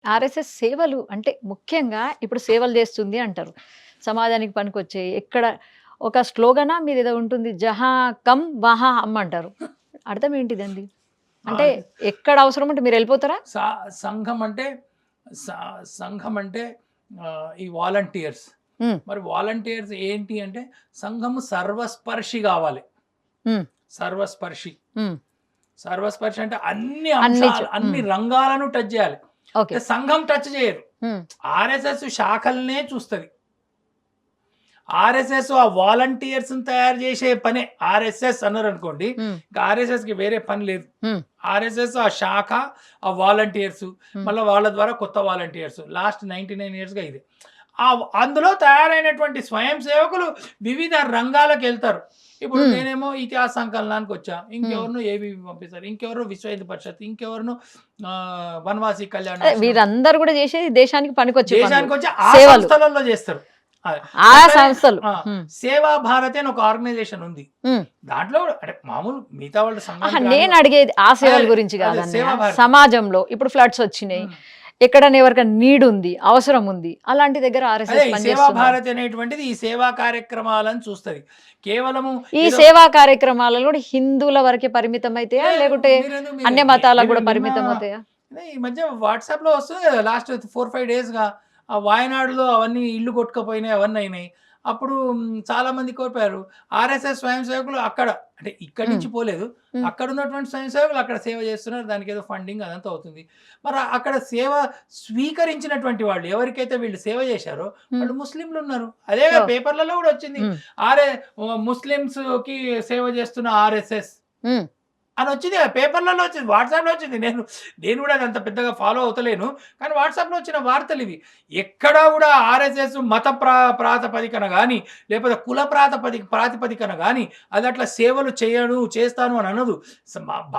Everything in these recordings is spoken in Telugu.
ఆర్ఎస్ఎస్ సేవలు అంటే ముఖ్యంగా ఇప్పుడు సేవలు చేస్తుంది అంటారు. సమాజానికి పనికొచ్చేయి. ఎక్కడ ఒక స్లోగనా మీదేదో ఉంటుంది. జహా కమ్ వహా హమ్ అంటారు. అర్థం ఏంటిదండి? అంటే ఆర్ ఎక్కడ అవసరం ఉంటే మీరెళ్ళిపోతారా? సా సంఘం అంటే స సంఘం అంటే ఈ వాలంటీర్స్. హ్మ్. మరి వాలంటీర్స్ ఏంటి అంటే సంఘము సర్వస్పర్శి గావాలి. హ్మ్. సర్వస్పర్శి. హ్మ్. సర్వస్పర్శి అంటే అన్ని అన్ని అంశాలు, అన్ని హ్మ్. రంగాలను టచ్ జేయాలి. ఓకే. సంఘం టచ్ చేయదు. హ్మ్. ఆర్ఎస్ఎస్ శాఖలనే చూస్తది. ఆర్ఎస్ఎస్ ఆ వాలంటీర్స్‌ని తయారు చేసే పనే. ఆర్ఎస్ఎస్ అన్నారనుకోండి, హ్మ్. ఇంకా ఆర్ఎస్ఎస్‌కి వేరే పని లేదు. హ్మ్. ఆర్ఎస్ఎస్ ఆ శాఖ, ఆ వాలంటీర్స్, హ్మ్. మళ్ళా వాళ్ళ ద్వారా కొత్త వాలంటీర్స్. లాస్ట్ 99 ఇయర్స్‌గా ఇదే. అందులో తయారైనటువంటి స్వయం సేవకులు వివిధ రంగాలకెళ్తారు. ఇప్పుడు హ్మ్. నేనేమో ఇతిహాస సంకలనానికొచ్చా. హ్మ్. ఇంకెవరినో ఏబీవీ పంపిస్తారు. ఇంకెవరో విశ్వ హిందూ పరిషత్, ఇంకెవరినో వనవాసి అదే కళ్యాణాశ్రమం. వీరందరూ గూడా చేసేది దేశానికి పనికొచ్చే పనులు. దేశానికొచ్చి ఆ సేవలు. సంస్థలలో జేస్తారు. అదే. ఆ అట్లనే సంస్థలు. ఆ! హ్మ్. సేవా భారతి అని ఒక ఆర్గనైజేషన్ ఉంది. హ్మ్. దాంట్లో గూడా అంటే మామూలు మిగతా వాళ్ళ అహా! సంఘానికి రాని నేనడిగేది ఆ సేవల అదే, గురించి అదే గాదన్నయ్య. సేవా భారతి. సమాజంలో ఇప్పుడు ఫ్లడ్స్ వచ్చినాయి. హ్మ్. ఎక్కడైనా ఎవరికైనా నీడ్ ఉంది, అవసరం ఉంది. అలాంటి దగ్గర అదే ఆర్ఎస్ఎస్ ఈ సేవా పనిచేస్తుందా? భారతి అనేటువంటిది ఈ సేవా కార్యక్రమాలను చూస్తది. కేవలము ఈ ఏదో సేవా కార్యక్రమాలలో కూడా హిందువుల వరకే పరిమితమైతాయా? లేదు లేకుంటే మీరెందుకు అన్య మతాలకు మీరు గూడా నిన్న పరిమితమవుతాయా? ఈ మధ్య వాట్సాప్‌లో వస్తుంది కదా! లాస్ట్ 4, 5 డేస్‌గా ఆ వాయనాడులో అవన్నీ ఇల్లు కొట్టుకుపోయినాయి అవన్నీ అయినాయి. అప్పుడు చాలామంది కోల్పోయారు. ఆర్ఎస్ఎస్ స్వయం సేవకులు అక్కడ అంటే ఇక్కడి హ్మ్. నుంచి పోలేదు. హ్మ్. అక్కడ ఉన్నటువంటి స్వయం సేవకులు అక్కడ సేవ చేస్తున్నారు. దానికేదో ఫండింగ్ అదంతా అవుతుంది. మరి అక్కడ సేవ స్వీకరించినటువంటి వాళ్ళు ఎవరికైతే వీళ్ళు సేవ చేశారో హ్మ్. వాళ్ళు ముస్లింలున్నారు. అదేగా ఓహ్! పేపర్‌లలో కూడా వచ్చింది. హ్మ్. ఆర్ఎ ముస్లిమ్స్‌కి సేవ చేస్తున్న ఆర్ఎస్ఎస్. హ్మ్. అనొచ్చింది కదా! పేపర్‌లలో వచ్చింది. వాట్సాప్‌లో వచ్చింది. నేను కూడా అదంత పెద్దగా ఫాలో అవుతలేను. కానీ వాట్సాప్‌లో వచ్చిన వార్తలివి. ఎక్కడా కూడా ఆర్ఎస్ఎస్ మత ప్రాతిపదికన గాని, లేకపోతే కుల ప్రాతిపదికన గాని, అదట్లా సేవలు చేస్తాను అని అనదు. స మ బ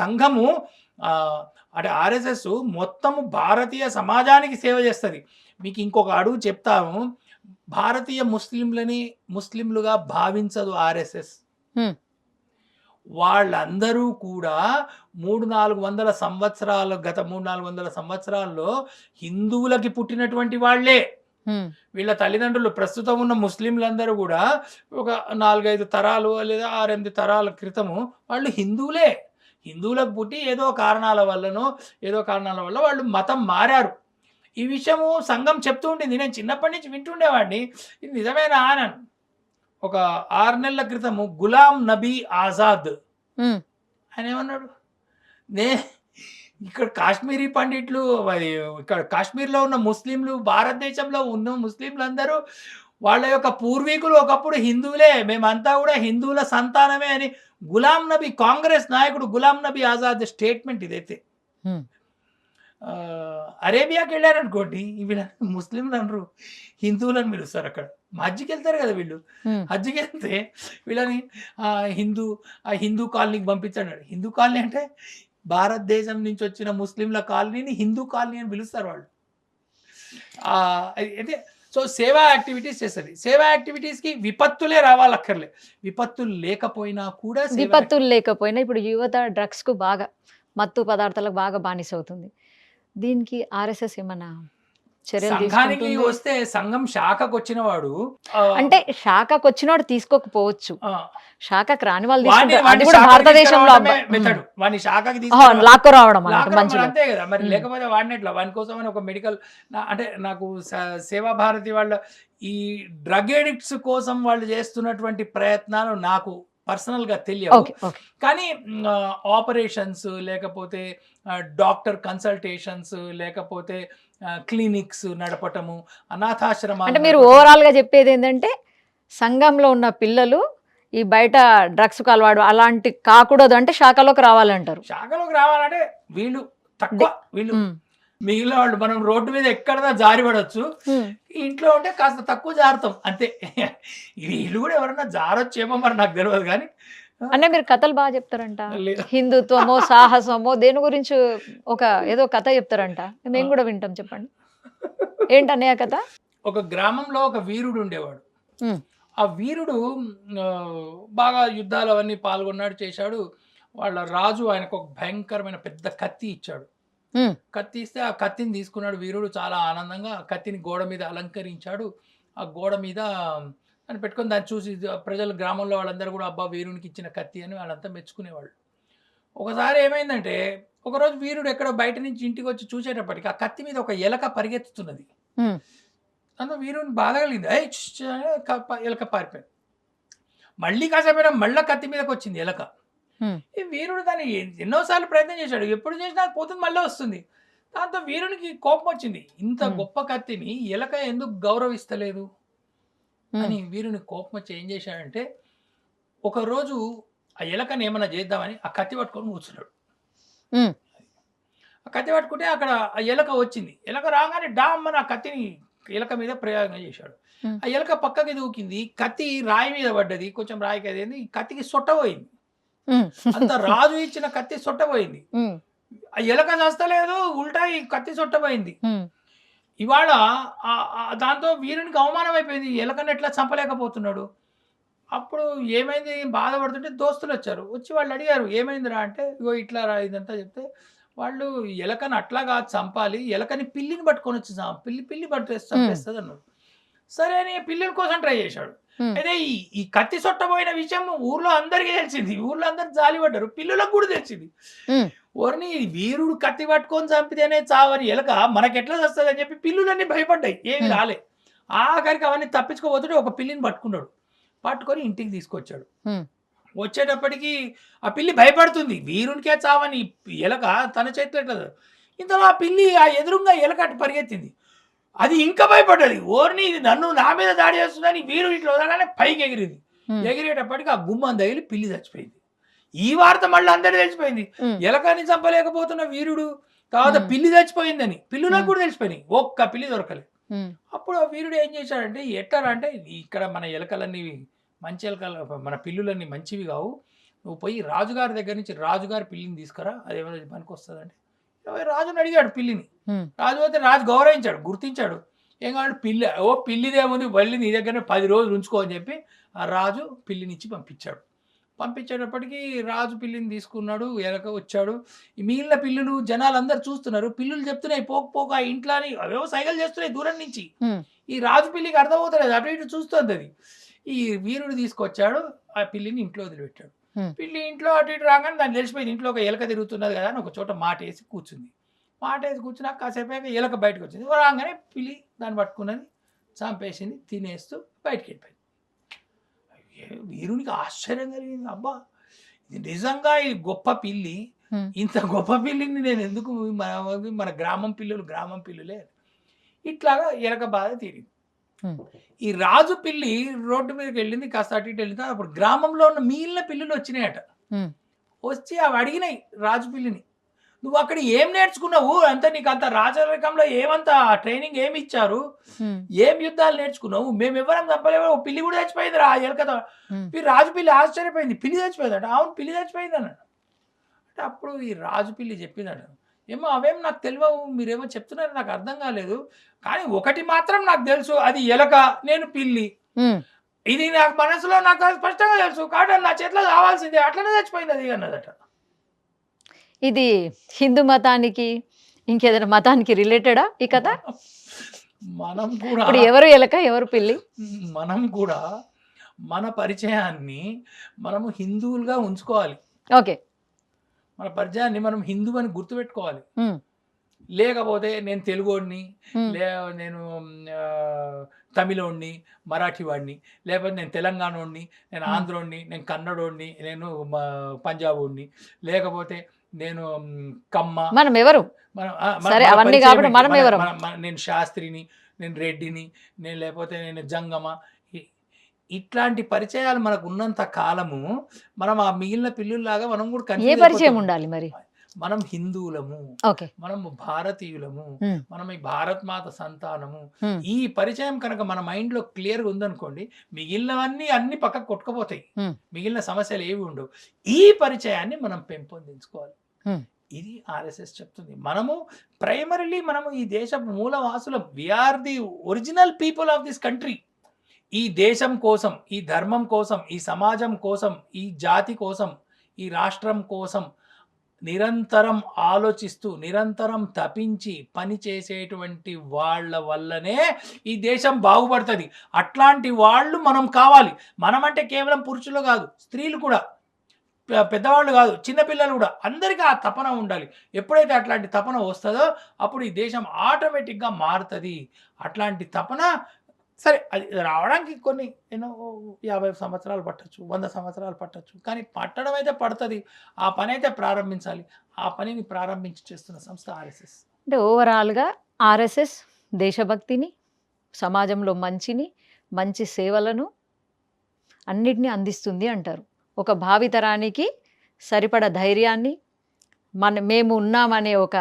సంఘము అంటే ఆర్ఎస్ఎస్ మొత్తము భారతీయ సమాజానికి సేవ చేస్తది. మీకు ఇంకొక అడుగు చెప్తాను. భారతీయ ముస్లింలుగా భావించదు ఆర్ఎస్ఎస్. హ్మ్. వాళ్ళందరూ కూడా 3, 400 సంవత్సరాలు గత 3, 400 సంవత్సరాల్లో హిందువులకి పుట్టినటువంటి వాళ్ళే. హ్మ్. వీళ్ళ తల్లిదండ్రులు ప్రస్తుతం ఉన్న ముస్లింలందరూ గూడా ఒక 4, 5 తరాలు లేదా 6, 8 తరాల క్రితము వాళ్ళు హిందువులే. హిందువులకు పుట్టి ఏదో కారణాల వల్ల వాళ్ళు మతం మారారు. ఈ విషయము సంఘం చెప్తూ ఉండింది. నేను చిన్నప్పటి నుంచి వింటుండేవాడిని. ఇది నిజమేనా అని. ఒక 6 నెలల క్రితము గులాం నబీ ఆజాద్ హ్మ్. ఆయనేమన్నాడు? నే ఇక్కడ కాశ్మీరీ పండిట్లు మరి ఇక్కడ కాశ్మీర్‌లో ఉన్న ముస్లింలు, భారతదేశంలో ఉన్న ముస్లింలందరూ వాళ్ళ యొక్క పూర్వీకులు ఒకప్పుడు హిందువులే. మేమంతా గూడా హిందువుల సంతానమే అని గులాం నబీ కాంగ్రెస్ నాయకుడు గులాం నబీ ఆజాద్ స్టేట్మెంట్ ఇదైతే. హ్మ్. అరేబియాకెళ్లారనుకోండి వీళ్ళ ముస్లింలనరు. హిందువులని పిలుస్తారక్కడ. హజ్‌కెళ్తారు గదా! వీళ్ళు. హ్మ్. హజ్‌కెళ్తే వీళ్ళని హిందూ కాలనీకి పంపించండి. హిందూ కాలనీ అంటే భారతదేశం నుంచి వచ్చిన ముస్లింల కాలనీని హిందూ కాలనీ అని పిలుస్తారు వాళ్ళు. అయితే సో, సేవా యాక్టివిటీస్ చేస్తది. సేవా యాక్టివిటీస్‌కి విపత్తులే రావాలక్కర్లే. విపత్తులు లేకపోయినా కూడా విపత్తులు లేకపోయినా ఇప్పుడు యువత డ్రగ్స్‌కు బాగా మత్తు పదార్థాలకు బాగా బానిసవుతుంది. దీనికి ఆర్ఎస్ఎస్ ఏమన్నా చర్యలు సంఘానికి తీసుకుంటుందో? వస్తే సంఘం శాఖకొచ్చిన వాడు ఆహ్, అంటే శాఖకొచ్చినోడు తీసుకోకపోవచ్చు. ఆ! శాఖకు రాని వాళ్ళు వాడిని తీసుకుంటారు. అది వాడిని కూడా శాఖకి భారతదేశంలో తీసుకురావడమే మెథడ్. వాడిని శాఖకి ఓహో! లాక్కురావడం అన్నట్టు లాక్కడం మరి మంచిలో. అంతే గదా! మరి హ్మ్. లేకపోతే వాడినెట్లా? వాని కోసమని ఒక మెడికల్ అంటే నాకు సేవా భారతి వాళ్ళ ఈ డ్రగ్ అడిక్ట్స్ కోసం వాళ్ళు చేస్తున్నటువంటి ప్రయత్నాలు నాకు పర్సనల్‌గా తెలియవు. ఓకే. ఓకే. కానీ ఆపరేషన్స్ లేకపోతే డాక్టర్ కన్సల్టేషన్స్ లేకపోతే క్లినిక్స్ నడపటము, అంటే అనాథాశ్రమాలు మీరు నడపటం. ఓవరాల్‌గా చెప్పేదేంటంటే, సంఘంలో ఉన్న పిల్లలు ఈ బయట డ్రగ్స్‌కు అలవాటు అలాంటి కాకూడదు అంటే శాఖలోకి రావాలంటారు. శాఖలోకి రావాలంటే వీళ్ళు ది తక్కువ. వీళ్ళు హ్మ్. మిగిలిన వాళ్ళు మనం రోడ్డు మీద ఎక్కడన్నా జారి పడొచ్చు. హ్మ్. ఇంట్లో ఉంటే కాస్త తక్కువ జారుతాం అంతే. వీళ్ళు గూడా ఎవరన్నా జారొచ్చేమో మరి నాకు తెలవదు గానీ అంటే మీరు కథలు బా చెప్తారంట. లే హిందుత్వమో, సాహసమో దేని గురించి ఒక ఏదో కథ చెప్తారంట. ఆ! మేము గూడా వింటాం చెప్పండి. ఏంటన్నయ్య ఆ కథ? ఒక గ్రామంలో ఒక వీరుడుండేవాడు. హ్మ్. ఆ వీరుడు బాగా యుద్ధాలు అవన్నీ పాల్గొన్నాడు, చేశాడు. వాళ్ళ రాజు ఆయనకొక భయంకరమైన పెద్ద కత్తి ఇచ్చాడు. హ్మ్. కత్తి ఇస్తే ఆ కత్తిని తీసుకున్నాడు వీరుడు చాలా ఆనందంగా. ఆ కత్తిని గోడ మీద అలంకరించాడు. ఆ గోడ మీద అని పెట్టుకొని దాన్ని చూసి ప్రజలు గ్రామంలో వాళ్ళందరూ గూడా అబ్బా! వీరునికి ఇచ్చిన కత్తి అని వాళ్ళంతా మెచ్చుకునేవాళ్ళు. ఒకసారి ఏమైందంటే, ఒకరోజు వీరుడు ఎక్కడో బయట నుంచి ఇంటికొచ్చి చూసేటప్పటికి ఆ కత్తి మీద ఒక ఎలక పరిగెత్తుతున్నది. హ్మ్. దాంతో వీరునికి బాధ కలిగింది. ఏయ్! ఛ్! ఛ్! అని ఎలక పారిపోయింది. మళ్ళీ కాసేపైనా మళ్ళా కత్తి మీదకొచ్చింది ఎలక. హ్మ్. ఈ వీరుడు దాన్ని ఎన్నో సార్లు ప్రయత్నం చేశాడు. ఎప్పుడు చేసినా అది పోతుంది మళ్ళా వస్తుంది. దాంతో వీరునికి కోపమొచ్చింది. ఇంత హ్మ్. గొప్ప కత్తిని ఎలక ఎందుకు గౌరవిస్తలేదు హ్మ్. అని వీరునికి కోపమొచ్చి ఏం చేశాడంటే, ఒకరోజు ఆ ఎలకని ఏమన్నా చేద్దామని ఆ కత్తి పట్టుకొని కూర్చున్నాడు. హ్మ్. ఆ కత్తి పట్టుకుంటే అక్కడ ఆ ఎలక వచ్చింది. ఎలక రాగానే డామ్మని ఆ కత్తిని ఎలక మీద ప్రయోగం చేశాడు. హ్మ్. ఆ ఎలక పక్కకి దూకింది. కత్తి రాయి మీద పడ్డది. కొంచెం రాయికి అదేంది కత్తికి సొట్ట పోయింది. హ్మ్. అంత రాజు ఇచ్చిన కత్తి సొట్ట పోయింది. హ్మ్. ఆ ఎలక చస్తలేదు. ఉల్టా ఈ కత్తి సొట్ట పోయింది. హ్మ్. ఇవాళ దాంతో వీరునికి అవమానం అయిపోయింది. ఎలకని ఎట్లా చంపలేకపోతున్నాడు. అప్పుడు ఏమైంది బాధపడుతుంటే దోస్తులొచ్చారు. వచ్చి వాళ్ళడిగారు, "ఏమైందిరా?" అంటే, "ఇగో ఇట్లా రా" ఇదంతా చెప్తే, వాళ్ళు "ఎలకని అట్లా కాదు చంపాలి. ఎలకని పిల్లిని పట్టుకొనొచ్చి పిల్లి పిల్లి పట్టేసి హ్మ్. చంపేస్తదన్నారు." సరే అని పిల్లుల కోసం ట్రై చేశాడు. హ్మ్. అయితే ఈ ఈ కత్తి సొట్టబోయిన విషయం ఊర్లో అందరికీ తెలిసింది. ఊర్లో అందరూ జాలి పడ్డారు. పిల్లులకు కూడా తెలిసింది. హ్మ్. ఓరిని వీరుడు కత్తి పట్టుకొని చంపితేనే చావని ఎలక మనకెట్లా చస్తదని చెప్పి పిల్లులన్నీ భయపడ్డాయి. ఏమి హ్మ్. రాలే. ఆఖరికి అవన్నీ తప్పించుకోబోతుంటే ఒక పిల్లిని పట్టుకున్నాడు. పట్టుకొని ఇంటికి తీసుకొచ్చాడు. హ్మ్. వచ్చేటప్పటికి ఆ పిల్లి భయపడుతుంది. వీరునికే చావని ఎలక తన చేతిలో ఎట్లా ఇంతలో ఆ పిల్లి ఆ ఎదురుంగా ఎలక అటు పరిగెత్తింది. అది ఇంకా భయపడ్డది. ఓరిని ఇది నన్ను నా మీద దాడి చేస్తుందని వీరుడు ఇట్లా వదలగానే పైకి ఎగిరింది. హ్మ్. ఎగిరేటప్పటికి ఆ గుమ్మం తగిలి పిల్లి చచ్చిపోయింది. ఈ వార్త మళ్ళీ అందరికి తెలిసిపోయింది. హ్మ్. ఎలకని చంపలేకపోతున్న వీరుడు, తర్వాత హ్మ్. పిల్లి చచ్చిపోయిందని. పిల్లులకు హ్మ్. కూడా తెలిసిపోయినాయి. ఒక్క పిల్లి దొరకలే. హ్మ్. అప్పుడు ఆ వీరుడు ఏం చేశాడంటే, ఎట్లరా అంటే ఇక్కడ మన ఎలకలన్నీ మంచి ఎలకలు మన పిల్లులన్నీ మంచివి కావు. నువ్వు పోయి రాజుగారి దగ్గర నుంచి రాజుగారి పిల్లిని తీసుకురా. అదేమైనా పనికొస్తదంటే, రాజుని అడిగాడు పిల్లిని. హ్మ్. రాజు అయితే రాజు గౌరవించాడు, గుర్తించాడు. ఏం కావాలంటే పిల్లి ఓ పిల్లిదేముంది వెళ్ళి నీ దగ్గరనే 10 రోజులు ఉంచుకో అని చెప్పి ఆ రాజు పిల్లినిచ్చి పంపించాడు. పంపించేటప్పటికి రాజు పిల్లిని తీసుకున్నాడు. ఎలక వచ్చాడు. ఈ మిగిలిన పిల్లులు జనాలందరూ చూస్తున్నారు. పిల్లులు చెప్తున్నాయి పోకు పోకు ఆ ఇంట్లో అని అవేవో సైగలు చేస్తున్నాయి దూరం నుంచి. హ్మ్. ఈ రాజు పిల్లికి అర్థమవుతలేదు. అటు ఇటు చూస్తోందది. ఈ వీరుడు తీసుకొచ్చాడు. ఆ పిల్లిని ఇంట్లో వదిలిపెట్టాడు. హ్మ్. పిల్లి ఇంట్లో అటు ఇటు రాగానే దానికి తెలిసిపోయింది. ఇంట్లో ఒక ఎలక తిరుగుతున్నది కదా అని ఒక చోట మాటేసి కూర్చుంది. మాటేసి కూర్చున్నాక కాసేపయ్యాక ఎలక బయటకొచ్చింది. రాంగానే పిల్లి దాన్ని పట్టుకున్నది. చంపేసింది. తినేస్తూ బయటికెళ్ళిపోయింది. వీరునికి ఆశ్చర్యం కలిగింది. అబ్బా! ఇది నిజంగా ఈ గొప్ప పిల్లి. హ్మ్. ఇంత గొప్ప పిల్లిని నేనెందుకు మన గ్రామం పిల్లులు గ్రామం పిల్లులే. ఇట్లాగా ఎలక బాధ తీరింది. హ్మ్. ఈ రాజు పిల్లి రోడ్డు మీదకెళ్ళింది. కాస్త అటు ఇటు ఎళ్ళింది. అప్పుడు గ్రామంలో ఉన్న మిగిలిన పిల్లులొచ్చినాయట. హ్మ్. వచ్చి అవి అడిగినాయి రాజు పిల్లిని. "నువ్వక్కడ ఏం నేర్చుకున్నావు? నీకంత రాజరికంలో ఏమంత ట్రైనింగ్ ఏమిచ్చారు? హ్మ్. ఏం యుద్ధాలు నేర్చుకున్నావు? మేమెవ్వరం చంపలేము. ఓ పిల్లి గూడా చచ్చిపోయిందిరా ఆ ఎలకతో." హ్మ్. ఈ రాజు పిల్లి ఆశ్చర్యపోయింది. పిల్లి చచ్చిపోయిందట. అవును పిల్లి చచ్చిపోయిందన్నాడు. అంటే అప్పుడు ఈ రాజు పిల్లి చెప్పిందట. "ఏమో అవేం నాకు తెలవవు. మీరేమో చెప్తున్నారు నాకు అర్థం కాలేదు. కానీ ఒకటి మాత్రం నాకు తెలుసు. అది ఎలక, నేను పిల్లి. హ్మ్. ఇది నాకు మనసులో నాకు అది స్పష్టంగా తెలుసు. కాబట్టి అది నా చేతిలో చావాల్సిందే. అట్లనే చచ్చిపోయిందది" అన్నదట. ఇది హిందూ మతానికి, ఇంకేదైనా మతానికి రిలేటెడా ఈ కథ? మనం కూడా ఇప్పుడు ఎవరు ఎలక? ఎవరు పిల్లి? మనం కూడా మన పరిచయాన్ని మనము హిందువులుగా ఉంచుకోవాలి. ఓకే. మన పరిచయాన్ని మనం హిందువు అని గుర్తుపెట్టుకోవాలి. హ్మ్. లేకపోతే నేను తెలుగోడిని, హ్మ్. లే నేను తమిళోడిని, మరాఠీ వాడిని, లేకపోతే నేను తెలంగాణోడిని, నేను హ్మ్. ఆంధ్రోడిని, నేను కన్నడోడిని, నేను పంజాబోడిని, లేకపోతే నేను కమ్మ. మనమెవరు? మనం సరే మన అవన్నీ పరిచయం కాకుండా ఏంటి? మనమెవరం? నేను శాస్త్రిని, నేను రెడ్డిని, లేకపోతే నేను జంగమ. ఇ ఇట్లాంటి పరిచయాలు మనకున్నంత కాలము, మనం ఆ మిగిలిన పిల్లుల్లాగా మనం కూడా ఏ కన్‌ఫ్యూజ్ పరిచయం అయిపోతాం. ఉండాలి మరి? మనం హిందువులము. ఓకే. మనము భారతీయులము. హ్మ్. మనం ఈ భారత్ మాత సంతానము. హ్మ్. ఈ పరిచయం కనుక మన మైండ్‌లో క్లియర్‌గా ఉందనుకోండి, మిగిలినవన్నీ అన్నీ పక్కకు కొట్టుకుపోతాయి. హ్మ్. మిగిలిన సమస్యలు ఏవి ఉండవు. ఈ పరిచయాన్ని మనం పెంపొందించుకోవాలి. హ్మ్. ఇది ఆర్ఎస్ఎస్ చెప్తుంది. మనము ఈ దేశ మూలవాసులం. We are the original people of this country. ఈ దేశం కోసం, ఈ ధర్మం కోసం, ఈ సమాజం కోసం, ఈ జాతి కోసం, ఈ రాష్ట్రం కోసం నిరంతరం ఆలోచిస్తూ, నిరంతరం తపించి పని చేసేటువంటి వాళ్ళ వల్లనే ఈ దేశం బాగుపడుతది. అట్లాంటి వాళ్ళు మనం కావాలి. మనమంటే కేవలం పురుషులు కాదు, స్త్రీలు కూడా, పెద్దవాళ్ళు కాదు, చిన్న పిల్లలు కూడా, అందరికీ ఆ తపన ఉండాలి. ఎప్పుడైతే అట్లాంటి తపన వస్తదో అప్పుడు ఈ దేశం ఆటోమేటిక్‌గా మారుతది. అట్లాంటి తపన సరే అది రావడానికి కొన్ని ఎన్నో 50 సంవత్సరాలు పట్టొచ్చు, 100 సంవత్సరాలు పట్టొచ్చు. కానీ పట్టడం అయితే పడతది. ఆ పనైతే ప్రారంభించాలి. ఆ పనిని ప్రారంభించి చేస్తున్న సంస్థ ఆర్ఎస్ఎస్. అంటే ఓవరాల్‌గా ఆర్ఎస్ఎస్ దేశభక్తిని, సమాజంలో మంచిని, మంచి సేవలను అన్నిటిని అందిస్తుంది అంటారు. ఒక భావితరానికి సరిపడ ధైర్యాన్ని, మేము ఉన్నామనే ఒక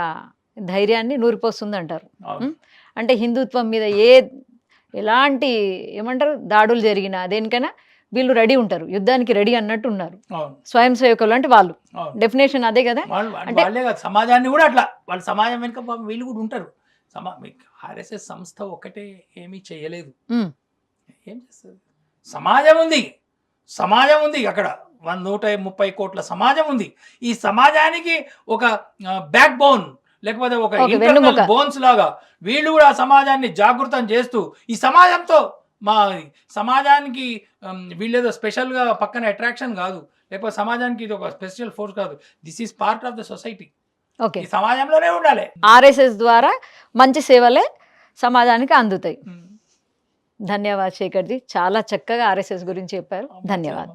ధైర్యాన్ని నూరిపోస్తుందంటారు. అవును. అంటే హిందుత్వం మీద ఎలాంటి ఏమంటారు దాడులు జరిగినా దేనికైనా వీళ్ళు రెడీ ఉంటారు. యుద్ధానికి రెడీ అన్నట్టు ఉన్నారు. అవును. స్వయం సేవకులు అంటే వాళ్ళు. అవును. డెఫినేషన్ అదే కదా! అంటే వాళ్ళే కాదు, సమాజాన్ని కూడా అట్లా, వాళ్ళ సమాజం వెనుక పాపం వీళ్ళు కూడా ఉంటారు. ఆర్ఎస్ఎస్ సంస్థ ఒకటే ఏమీ చేయలేదు. హ్మ్. ఏం చేస్తుంది? సమాజం ఉంది. సమాజం ఉంది అక్కడ. 130 కోట్ల సమాజం ఉంది. ఈ సమాజానికి ఒక బ్యాక్ బోన్, లేకపోతే ఒక ఒక ఇంటర్నల్ వెన్నెముక. బోన్స్ లాగా వీళ్ళు కూడా ఆ సమాజాన్ని జాగృతం చేస్తూ, ఈ సమాజంతో సమాజానికి వీళ్ళేదో స్పెషల్‌గా పక్కన అట్రాక్షన్ కాదు. లేకపోతే సమాజానికి ఇది ఒక స్పెషల్ ఫోర్స్ కాదు. This is part of the society. Okay. ఈ సమాజంలోనే ఉండాలి. ఆర్ఎస్ఎస్ ద్వారా మంచి సేవలే సమాజానికి అందుతాయి. ధన్యవాద్ శేఖర్‌జీ. చాలా చక్కగా ఆర్ఎస్ఎస్ గురించి చెప్పారు. ధన్యవాదాలు.